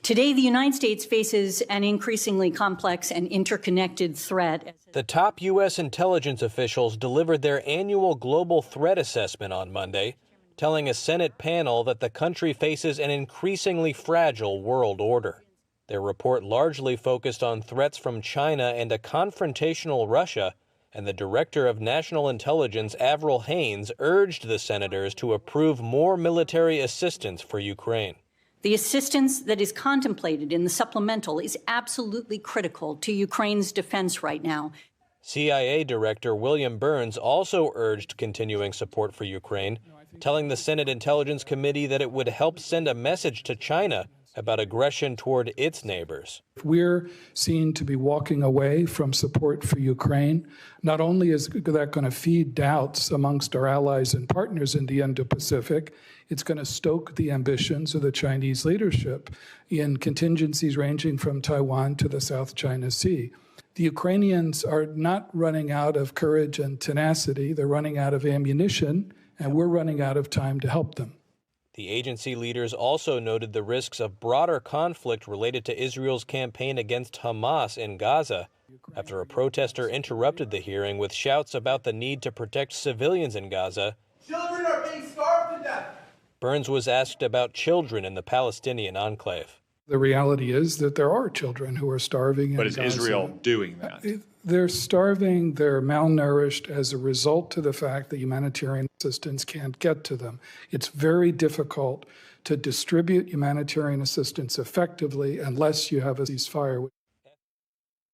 Today, the United States faces an increasingly complex and interconnected threat. The top U.S. intelligence officials delivered their annual global threat assessment on Monday, telling a Senate panel that the country faces an increasingly fragile world order. Their report largely focused on threats from China and a confrontational Russia, and the Director of National Intelligence, Avril Haines, urged the senators to approve more military assistance for Ukraine. The assistance that is contemplated in the supplemental is absolutely critical to Ukraine's defense right now. CIA Director William Burns also urged continuing support for Ukraine, telling the Senate Intelligence Committee that it would help send a message to China about aggression toward its neighbors. We're seen to be walking away from support for Ukraine. Not only is that going to feed doubts amongst our allies and partners in the Indo-Pacific, it's going to stoke the ambitions of the Chinese leadership in contingencies ranging from Taiwan to the South China Sea. The Ukrainians are not running out of courage and tenacity. They're running out of ammunition, and we're running out of time to help them. The agency leaders also noted the risks of broader conflict related to Israel's campaign against Hamas in Gaza, after a protester interrupted the hearing with shouts about the need to protect civilians in Gaza. Children are being starved to death. Burns was asked about children in the Palestinian enclave. The reality is that there are children who are starving in Gaza. But is Israel doing that? They're starving, they're malnourished as a result of the fact that humanitarian assistance can't get to them. It's very difficult to distribute humanitarian assistance effectively unless you have a ceasefire.